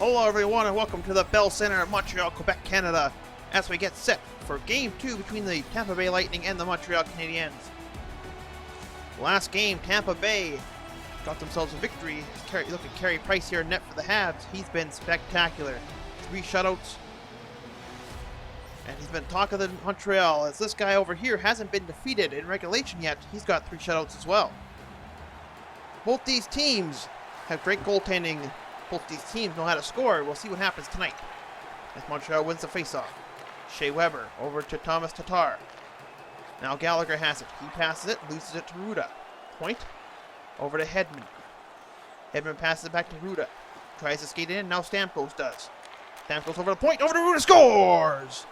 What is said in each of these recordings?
Hello everyone and welcome to the Bell Center in Montreal, Quebec, Canada, as we get set for Game 2 between the Tampa Bay Lightning and the Montreal Canadiens. Last game, Tampa Bay got themselves a victory. Look at Carey Price here in net for the Habs. He's been spectacular. 3 shutouts. And he's been talk of the Montreal, as this guy over here hasn't been defeated in regulation yet. He's got 3 shutouts as well. Both these teams have great goaltending. Both these teams know how to score. We'll see what happens tonight as Montreal wins the faceoff. Shea Weber over to Thomas Tatar. Now Gallagher has it. He passes it, loses it to Ruda. Point over to Hedman. Hedman passes it back to Ruda. Tries to skate in. Now Stamkos does. Stamkos over the point. Over to Ruda. Scores!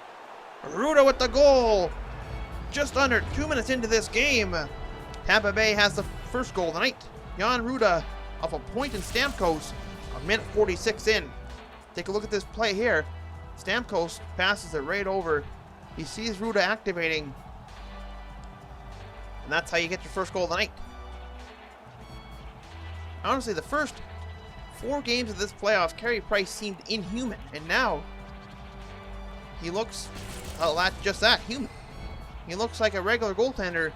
Ruda with the goal. Just under 2 minutes into this game, Tampa Bay has the first goal of the night. Jan Ruda off a point in Stamkos. A minute 46 in. Take a look at this play here. Stamkos passes it right over. He sees Ruda activating. And that's how you get your first goal of the night. Honestly, the first 4 games of this playoffs, Carey Price seemed inhuman. And now, he looks just that, human. He looks like a regular goaltender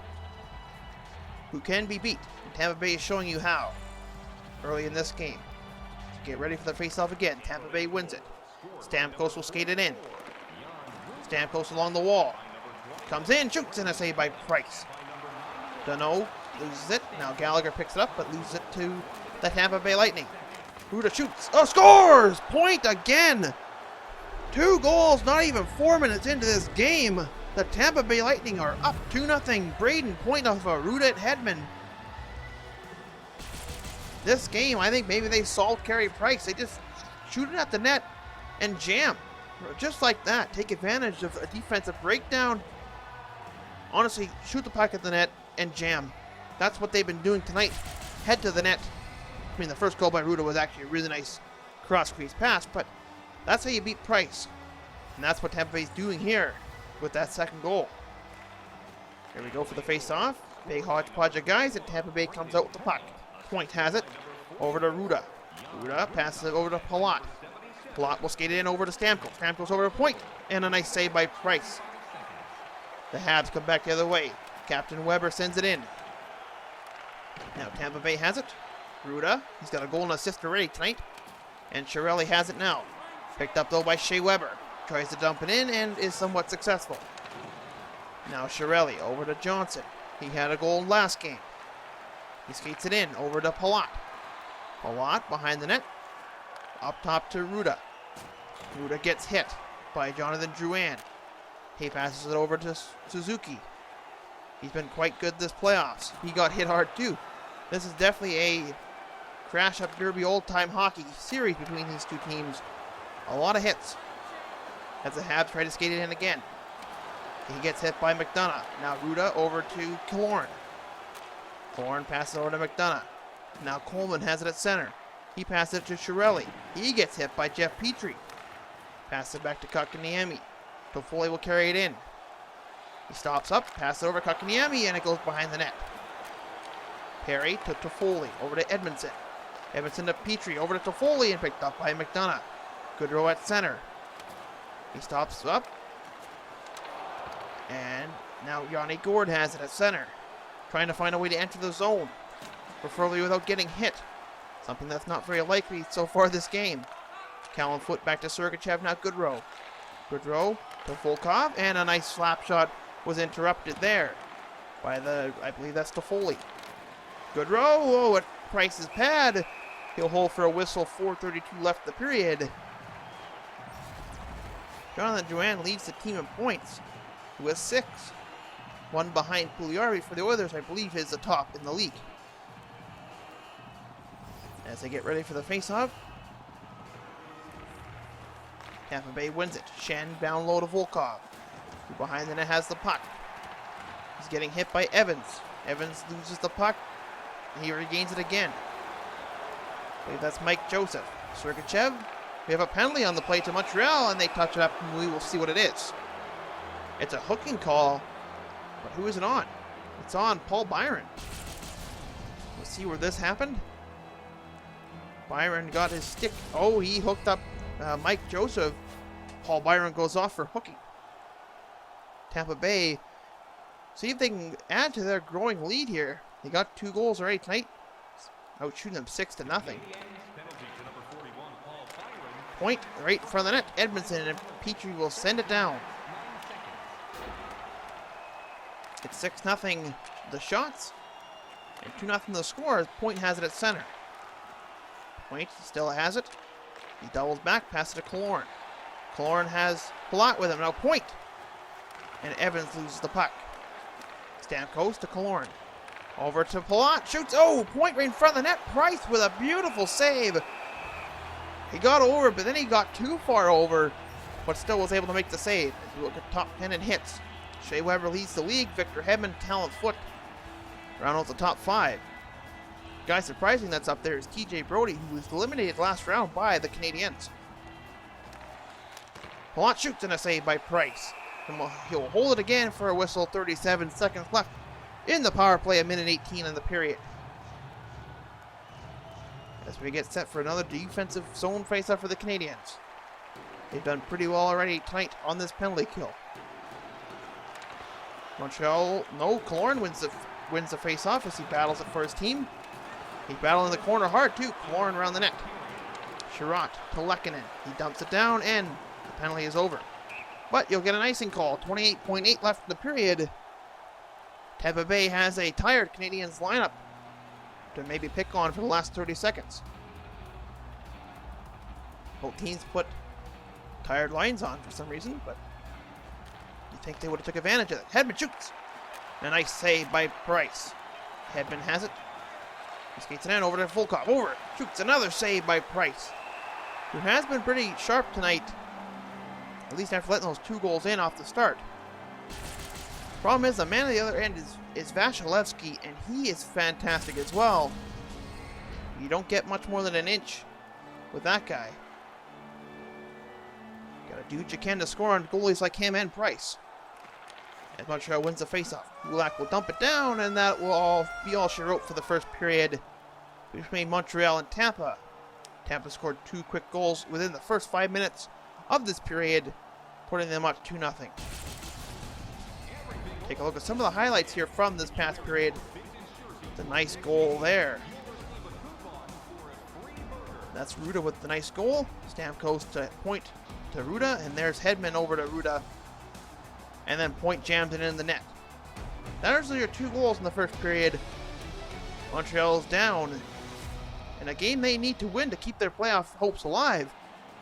who can be beat. And Tampa Bay is showing you how early in this game. Get ready for the face-off again. Tampa Bay wins it. Stamkos will skate it in. Stamkos along the wall. Comes in, shoots, and a save by Price. Dano loses it. Now Gallagher picks it up, but loses it to the Tampa Bay Lightning. Ruda shoots. Oh, scores! Point again! 2 goals, not even 4 minutes into this game. The Tampa Bay Lightning are up 2-0. Braden point off a Ruda at Hedman. This game, I think maybe they solved Carey Price. They just shoot it at the net and jam. Just like that. Take advantage of a defensive breakdown. Honestly, shoot the puck at the net and jam. That's what they've been doing tonight. Head to the net. I mean, the first goal by Ruda was actually a really nice cross-crease pass, but that's how you beat Price. And that's what Tampa Bay's doing here with that second goal. Here we go for the face-off. Big hodgepodge of guys, and Tampa Bay comes out with the puck. Point has it over to Ruda. Ruda passes it over to Palat. Palat will skate it in over to Stamkos. Stamkos over to Point, and a nice save by Price. The Habs come back the other way. Captain Weber sends it in. Now Tampa Bay has it. Ruda, he's got a goal and assist already tonight. And Chiarelli has it now. Picked up though by Shea Weber. Tries to dump it in and is somewhat successful. Now Chiarelli over to Johnson. He had a goal last game. He skates it in over to Palat. Palat behind the net. Up top to Ruda. Ruda gets hit by Jonathan Drouin. He passes it over to Suzuki. He's been quite good this playoffs. He got hit hard too. This is definitely a crash-up derby old-time hockey series between these two teams. A lot of hits. As the Habs try to skate it in again. He gets hit by McDonough. Now Ruda over to Killorn. Killorn passes over to McDonough. Now Coleman has it at center. He passes it to Chiarelli. He gets hit by Jeff Petrie. Passes it back to Kotkaniemi. Toffoli will carry it in. He stops up, passes it over to Kotkaniemi, and it goes behind the net. Perry to Toffoli, over to Edmondson. Edmondson to Petrie, over to Toffoli, and picked up by McDonough. Goodrow at center. He stops up. And now Yanni Gourde has it at center. Trying to find a way to enter the zone, preferably without getting hit. Something that's not very likely so far this game. Callum Foote back to Sergachev, now Goodrow. Goodrow to Volkov, and a nice slap shot was interrupted there by I believe that's Toffoli. Goodrow, oh, at Price's pad. He'll hold for a whistle, 4:32 left the period. Jonathan Drouin leads the team in points with 6. One behind Pugliari for the Oilers, I believe, is the top in the league. As they get ready for the face-off, Tampa Bay wins it. Shen down low to Volkov, who behind the net has the puck. He's getting hit by Evans. Evans loses the puck. He regains it again. I believe that's Mike Joseph. Sergachev. We have a penalty on the play to Montreal, and they touch it up, and we will see what it is. It's a hooking call, but who is it on? It's on Paul Byron. Let's see where this happened. Byron got his stick. Oh, he hooked up Mike Joseph. Paul Byron goes off for hooking. Tampa Bay, see if they can add to their growing lead here. They got 2 goals already tonight. Out shooting them 6-0. Point right in front of the net. Edmondson, and Petrie will send it down. It's 6-0 the shots and 2-0 the score. Point has it at center. Point still has it. He doubles back, passes it to Killorn. Killorn has Palat with him. Now Point. And Evans loses the puck. Stamkos to Killorn. Over to Palat. Shoots. Oh, Point right in front of the net. Price with a beautiful save. He got over, but then he got too far over, but still was able to make the save. As we look at top 10 in hits, Shea Weber leads the league. Victor Hedman, talent foot, round out the top 5. Guy surprising that's up there is TJ Brody, who was eliminated last round by the Canadiens. Palat shoots and a save by Price. And he'll hold it again for a whistle. 37 seconds left in the power play, 1:18 in the period. As we get set for another defensive zone faceoff for the Canadiens. They've done pretty well already tonight on this penalty kill. Montreal, no, Killorn wins the faceoff as he battles it for his team. He's battling the corner hard too. Killorn around the net. Sherratt to Lehkonen. He dumps it down and the penalty is over. But you'll get an icing call. 28.8 left in the period. Tampa Bay has a tired Canadiens lineup to maybe pick on for the last 30 seconds. Both teams put tired lines on for some reason, but you think they would have took advantage of it. Hedman shoots. A nice save by Price. Hedman has it. He skates it in over to Volkov. Over. Shoots. Another save by Price, who has been pretty sharp tonight, at least after letting those 2 goals in off the start. Problem is, the man on the other end is Vasilevsky, and he is fantastic as well. You don't get much more than an inch with that guy. Gotta do what you can to score on goalies like him and Price. As Montreal wins the faceoff, Kulak will dump it down, and that will be all she wrote for the first period between Montreal and Tampa. Tampa scored 2 quick goals within the first 5 minutes of this period, putting them up 2-0. Take a look at some of the highlights here from this past period. The nice goal there. That's Ruda with the nice goal. Stamkos to Point to Ruda, and there's Hedman over to Ruda. And then Point jammed it in the net. Those are your 2 goals in the first period. Montreal's down in a game they need to win to keep their playoff hopes alive.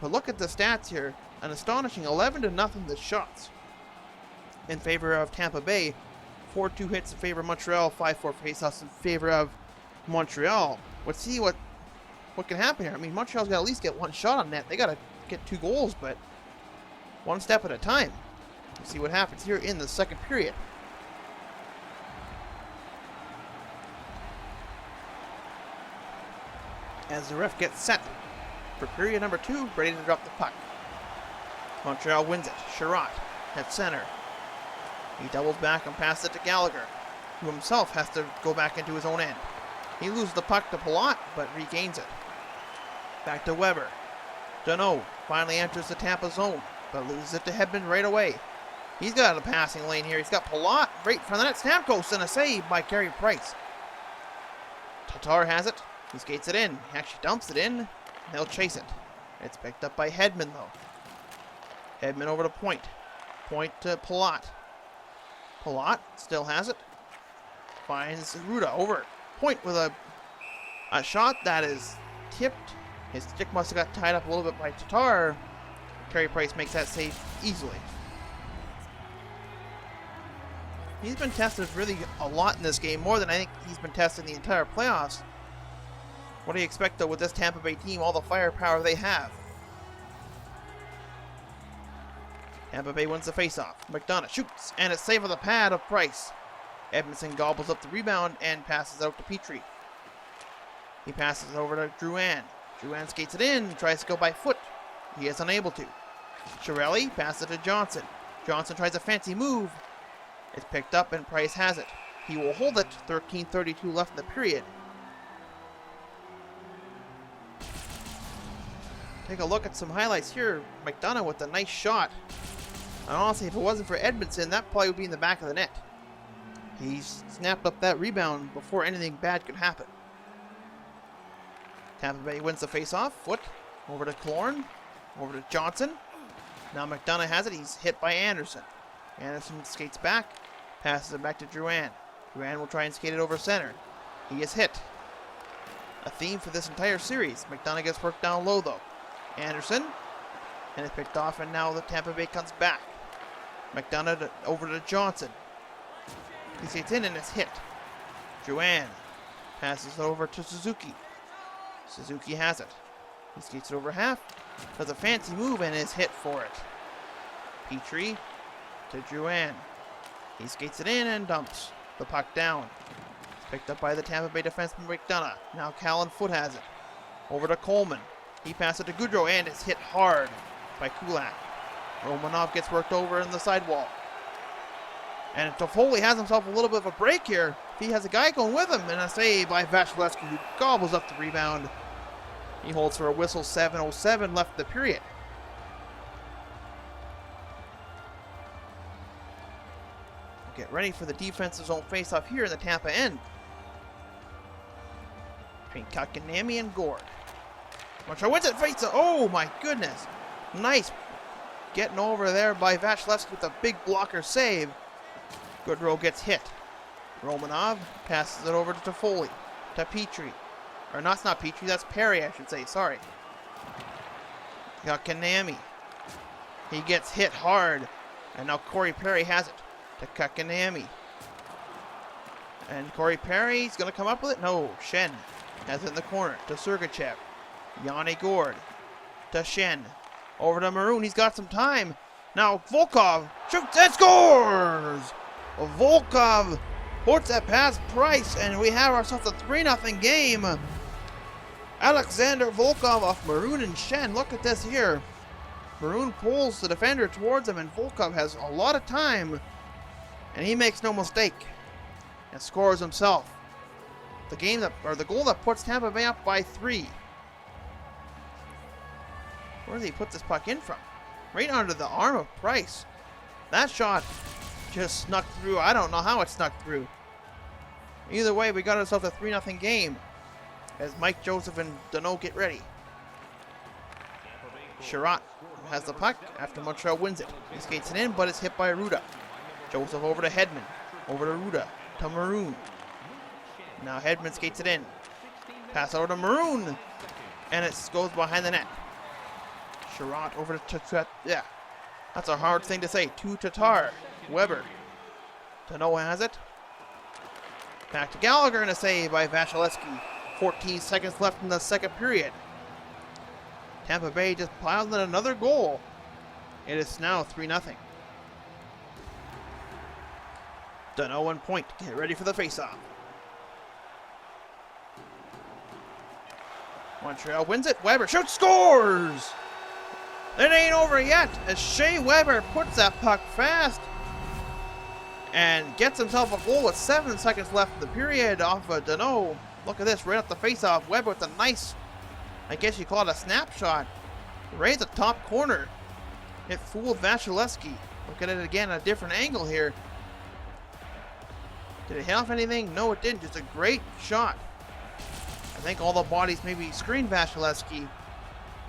But look at the stats here. An astonishing 11-0 the shots in favor of Tampa Bay. 4-2 hits in favor of Montreal. 5-4 faceoffs in favor of Montreal. Let's see what can happen here. I mean, Montreal's got to at least get 1 shot on net. They got to get 2 goals, but one step at a time. Let's see what happens here in the second period. As the ref gets set for period number 2, ready to drop the puck. Montreal wins it. Sherratt at center. He doubles back and passes it to Gallagher, who himself has to go back into his own end. He loses the puck to Palat, but regains it. Back to Weber. Danault finally enters the Tampa zone, but loses it to Hedman right away. He's got a passing lane here. He's got Palat right in front of the net. Stamkos and a save by Carey Price. Tatar has it. He skates it in. He actually dumps it in. They'll chase it. It's picked up by Hedman, though. Hedman over to Point. Point to Palat. Palat still has it. Finds Ruda over. Point with a shot that is tipped. His stick must have got tied up a little bit by Tatar. Carey Price makes that save easily. He's been tested really a lot in this game, more than I think he's been tested in the entire playoffs. What do you expect, though, with this Tampa Bay team, all the firepower they have? Tampa Bay wins the faceoff. McDonough shoots, and a save on the pad of Price. Edmondson gobbles up the rebound and passes out to Petrie. He passes it over to Drouin. Drouin skates it in, tries to go by foot. He is unable to. Chiarelli passes it to Johnson. Johnson tries a fancy move. It's picked up and Price has it. He will hold it. 13:32 left in the period. Take a look at some highlights here. McDonough with a nice shot. And honestly, if it wasn't for Edmondson, that probably would be in the back of the net. He snapped up that rebound before anything bad could happen. Tampa Bay wins the face-off. Foot over to Killorn. Over to Johnson. Now McDonough has it. He's hit by Anderson. Anderson skates back. Passes it back to Drouin. Drouin will try and skate it over center. He is hit. A theme for this entire series. McDonough gets worked down low though. Anderson. And it's picked off, and now the Tampa Bay comes back. McDonough over to Johnson. He skates in and it's hit. Drouin passes it over to Suzuki. Suzuki has it. He skates it over half. Does a fancy move and is hit for it. Petrie to Drouin. He skates it in and dumps the puck down. It's picked up by the Tampa Bay defenseman McDonough. Now Callan Foot has it. Over to Coleman. He passes it to Goudreau and is hit hard by Kulak. Romanov gets worked over in the sidewall. And Toffoli has himself a little bit of a break here. He has a guy going with him, and a save by Vasilevsky, who gobbles up the rebound. He holds for a whistle. 7:07 left in the period. Get ready for the defensive zone face-off here in the Tampa end. Between Kotkaniemi and Gord. Montreal wins it. Face-off. Oh my goodness. Nice getting over there by Vasilevsky with a big blocker save. Goudreau gets hit. Romanov passes it over to Toffoli. To Petrie. Or not Petrie, that's Perry, I should say. Sorry. Kotkaniemi. He gets hit hard. And now Corey Perry has it. To Kotkaniemi. And Corey Perry's going to come up with it. No, Shen has it in the corner. To Sergachev. Yanni Gord. To Shen. Over to Maroon. He's got some time. Now Volkov shoots and scores! Volkov puts that past Price, and we have ourselves a 3-0 game. Alexander Volkov off Maroon and Shen. Look at this here. Maroon pulls the defender towards him, and Volkov has a lot of time. And he makes no mistake. And scores himself. The goal that puts Tampa Bay up by 3. Where did he put this puck in from? Right under the arm of Price. That shot just snuck through. I don't know how it snuck through. Either way, we got ourselves a 3-0 game. As Mike Joseph and Danault get ready. Sherratt has the puck after Montreal wins it. He skates it in, but it's hit by Ruda. Joseph over to Hedman. Over to Ruda. To Maroon. Now Hedman skates it in. Pass over to Maroon. And it goes behind the net. Sherratt over to Tatar. Yeah. That's a hard thing to say. To Tatar. Weber. Danault has it. Back to Gallagher and a save by Vasilevsky. 14 seconds left in the second period. Tampa Bay just piled in another goal. It is now 3-0. Danault 1 point. Get ready for the faceoff. Montreal wins it. Weber shoots, scores! It ain't over yet as Shea Weber puts that puck fast and gets himself a goal with 7 seconds left in the period off of Danault. Look at this, right off the faceoff. Weber with a nice, I guess you call it a snapshot, right at the top corner. It fooled Vasilevsky. Look at it again, a different angle here. Did it hit off anything? No, it didn't. Just a great shot. I think all the bodies maybe screened Vasilevsky.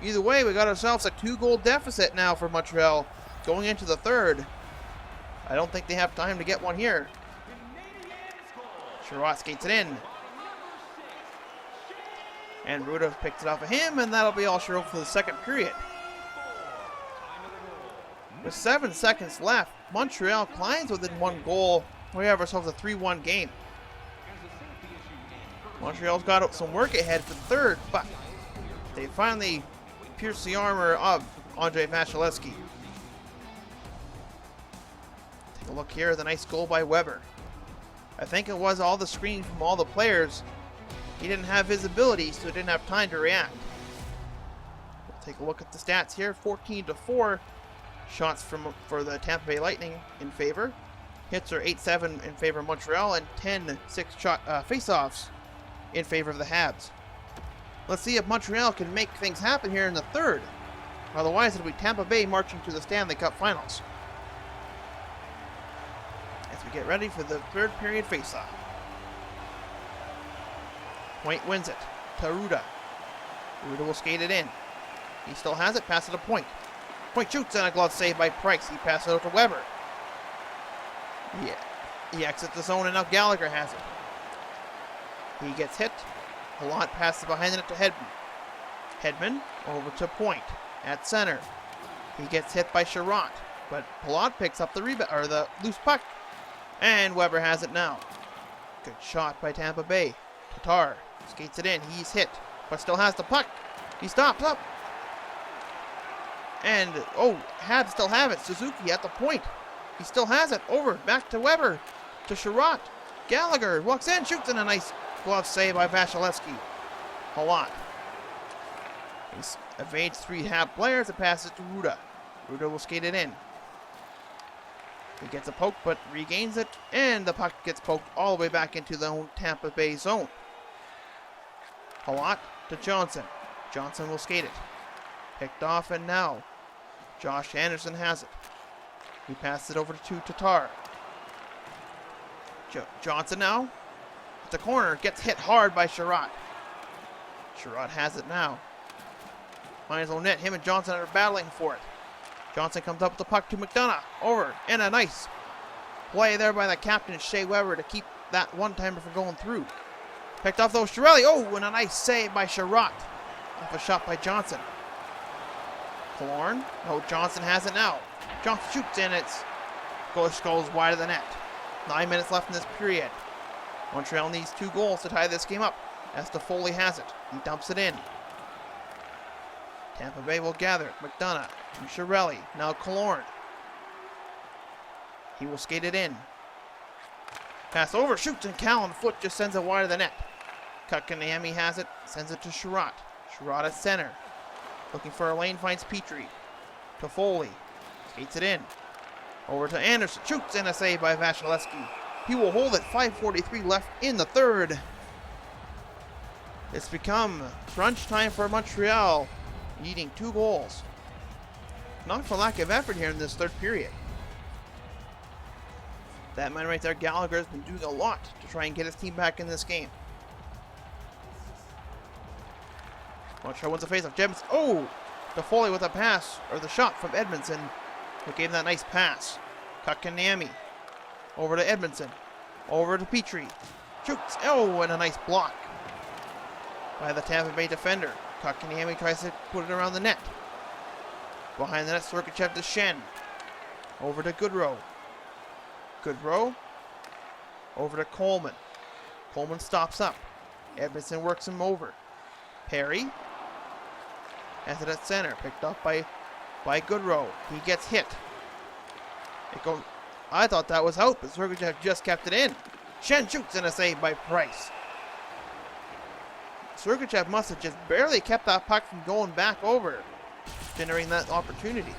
Either way, we got ourselves a 2-goal deficit now for Montreal going into the third. I don't think they have time to get one here. Sherratt skates it in. And Ruda picks it off of him, and that'll be all Sherratt for the second period. With 7 seconds left, Montreal climbs within 1 goal. We have ourselves a 3-1 game. Montreal's got some work ahead for the third, but they finally pierce the armor of Andrei Vasilevsky. Take a look here, the nice goal by Weber. I think it was all the screen from all the players. He didn't have visibility, so he didn't have time to react. We'll take a look at the stats here. 14-4 shots for the Tampa Bay Lightning in favor. Hits are 8-7 in favor of Montreal, and 10-6 shot face-offs in favor of the Habs. Let's see if Montreal can make things happen here in the third. Otherwise, it'll be Tampa Bay marching to the Stanley Cup Finals. As we get ready for the third period faceoff. Point wins it to Ruda. Ruda will skate it in. He still has it, pass it to Point. Point shoots and a glove save by Price. He passes it out to Weber. He exits the zone and now Gallagher has it. He gets hit. Palat passes behind it to Hedman. Hedman over to Point at center. He gets hit by Sherratt, but Palat picks up the rebound or the loose puck, and Weber has it now. Good shot by Tampa Bay. Tatar skates it in. He's hit, but still has the puck. He stops up, and Habs still have it. Suzuki at the point. He still has it. Over back to Weber to Sherratt. Gallagher walks in, shoots in a nice glove save by Vasilevsky. Palat. He evades 3 Hab players and passes it to Ruda. Ruda will skate it in. He gets a poke but regains it, and the puck gets poked all the way back into the Tampa Bay zone. Palat to Johnson. Johnson will skate it. Picked off, and now Josh Anderson has it. He passes it over to Tatar. Johnson now at the corner gets hit hard by Sherratt. Sherratt has it now. Finds own net. Him and Johnson are battling for it. Johnson comes up with the puck to McDonough. Over. And a nice play there by the captain, Shea Weber, to keep that one-timer from going through. Picked off though, Chiarelli. Oh, and a nice save by Sherratt. Off a shot by Johnson. Killorn. No, Johnson has it now. Johnson shoots and it goes wide of the net. 9 minutes left in this period. Montreal needs 2 goals to tie this game up. As Foley has it. He dumps it in. Tampa Bay will gather. McDonough and Chiarelli. Now Killorn. He will skate it in. Pass over. Shoots and Callan foot just sends it wide of the net. Kotkaniemi has it. Sends it to Sherratt. Sherratt at center. Looking for a lane. Finds Petrie. To Foley. Skates it in. Over to Anderson. Shoots and a save by Vasilevsky. He will hold it. 5:43 left in the third. It's become crunch time for Montreal, needing 2 goals. Not for lack of effort here in this third period. That man right there, Gallagher, has been doing a lot to try and get his team back in this game. Montreal wins the faceoff. Jemison. Oh! To Foley with a pass, or the shot from Edmondson, who gave that nice pass. Kotkaniemi. Over to Edmondson. Over to Petrie. Shoots. Oh, and a nice block by the Tampa Bay defender. Kotkaniemi tries to put it around the net. Behind the net, Sergachev to Shen. Over to Goodrow. Goodrow. Over to Coleman. Coleman stops up. Edmondson works him over. Perry has it at center. Picked up by Goodrow. He gets hit. I thought that was out, but Sergachev just kept it in. Shen shoots and a save by Price. Sergachev must have just barely kept that puck from going back over, generating that opportunity.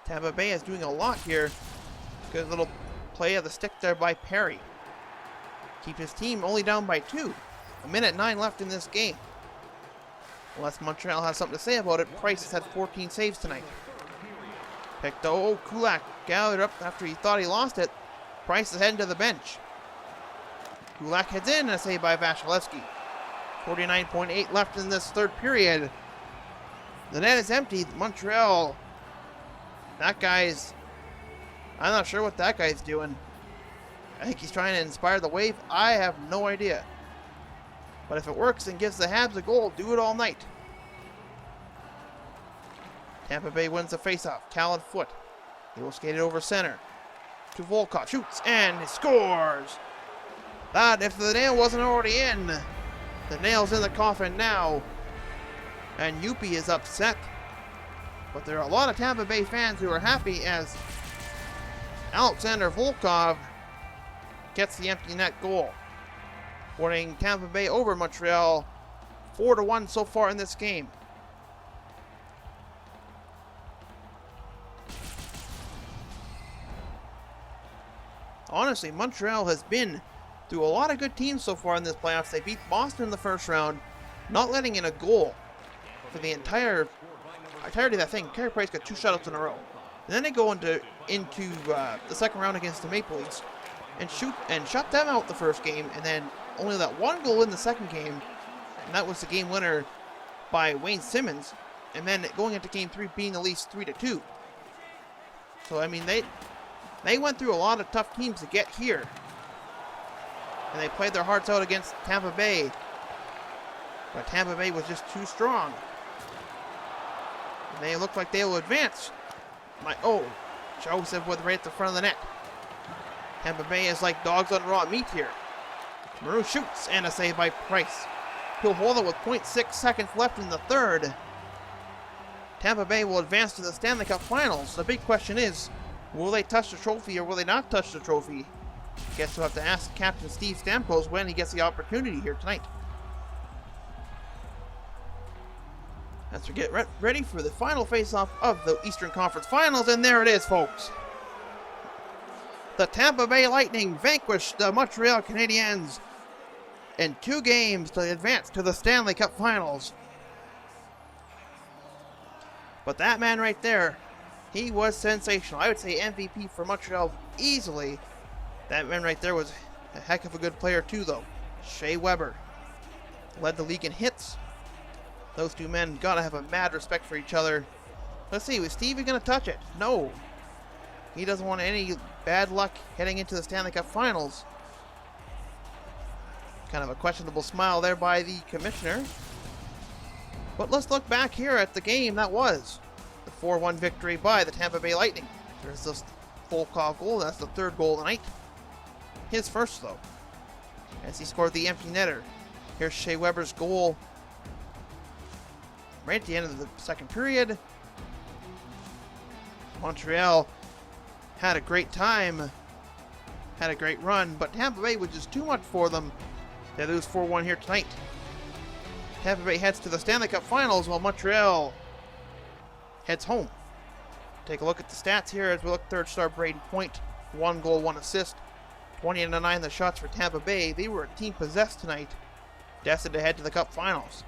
Tampa Bay is doing a lot here. Good little play of the stick there by Perry. Keep his team only down by 2. 1:09 left in this game. Unless Montreal has something to say about it, Price has had 14 saves tonight. Kulak gathered up after he thought he lost it. Price is heading to the bench. Kulak heads in and a save by Vasilevsky. 49.8 left in this third period. The net is empty. Montreal. I'm not sure what that guy's doing. I think he's trying to inspire the wave. I have no idea. But if it works and gives the Habs a goal, do it all night. Tampa Bay wins the faceoff. Callan foot. He will skate it over center. To Volkov. Shoots and he scores. That, if the nail wasn't already in, the nail's in the coffin now. And Yuppie is upset. But there are a lot of Tampa Bay fans who are happy as Alexander Volkov gets the empty net goal, winning Tampa Bay over Montreal 4-1 so far in this game. Honestly, Montreal has been through a lot of good teams so far in this playoffs. They beat Boston in the first round, not letting in a goal for the entirety of that thing. Carey Price got 2 shutouts in a row. And then they go into the second round against the Maple Leafs and shut them out the first game, and then only that 1 goal in the second game, and that was the game winner by Wayne Simmons. And then going into game 3, being the Leafs 3-2. So I mean, they went through a lot of tough teams to get here, and they played their hearts out against Tampa Bay, but Tampa Bay was just too strong. And they look like they will advance. Joseph was right at the front of the net. Tampa Bay is like dogs on raw meat here. Maroon shoots, and a save by Price. He'll hold it with 0.6 seconds left in the third. Tampa Bay will advance to the Stanley Cup Finals. The big question is, will they touch the trophy or will they not touch the trophy? Guess we'll have to ask Captain Steve Stamkos when he gets the opportunity here tonight. As we get ready for the final face-off of the Eastern Conference Finals, and there it is, folks. The Tampa Bay Lightning vanquished the Montreal Canadiens in 2 games to advance to the Stanley Cup Finals. But that man right there, he was sensational. I would say MVP for Montreal easily. That man right there was a heck of a good player too, though. Shea Weber led the league in hits. Those 2 men gotta have a mad respect for each other. Let's see, was Stevie gonna touch it? No. He doesn't want any bad luck heading into the Stanley Cup Finals. Kind of a questionable smile there by the commissioner. But let's look back here at the game that was the 4-1 victory by the Tampa Bay Lightning. There's this Volkov goal. That's the 3rd goal of the night. His first, though, as he scored the empty netter. Here's Shea Weber's goal right at the end of the second period. Montreal had a great time, had a great run, but Tampa Bay was just too much for them. They lose 4-1 here tonight. Tampa Bay heads to the Stanley Cup Finals while Montreal heads home. Take a look at the stats here as we look. 3rd star Brayden Point, 1 goal, 1 assist. 20-9 the shots for Tampa Bay. They were a team possessed tonight, destined to head to the Cup Finals.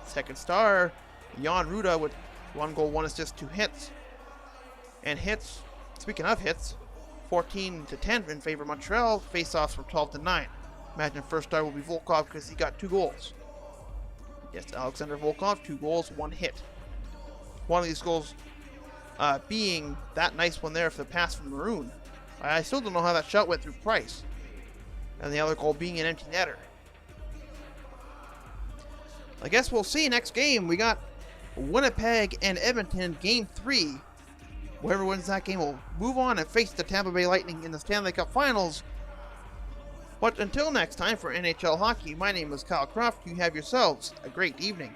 2nd star Jan Ruda with 1 goal, 1 assist, 2 hits. And hits, speaking of hits, 14-10 in favor of Montreal. Face-offs from 12-9. Imagine 1st star will be Volkov because he got 2 goals. Yes, Alexander Volkov, 2 goals, 1 hit. One of these goals being that nice one there for the pass from Maroon. I still don't know how that shot went through Price. And the other goal being an empty netter. I guess we'll see next game. We got Winnipeg and Edmonton, Game 3. Whoever wins that game will move on and face the Tampa Bay Lightning in the Stanley Cup Finals. But until next time, for NHL Hockey, my name is Kyle Croft. You have yourselves a great evening.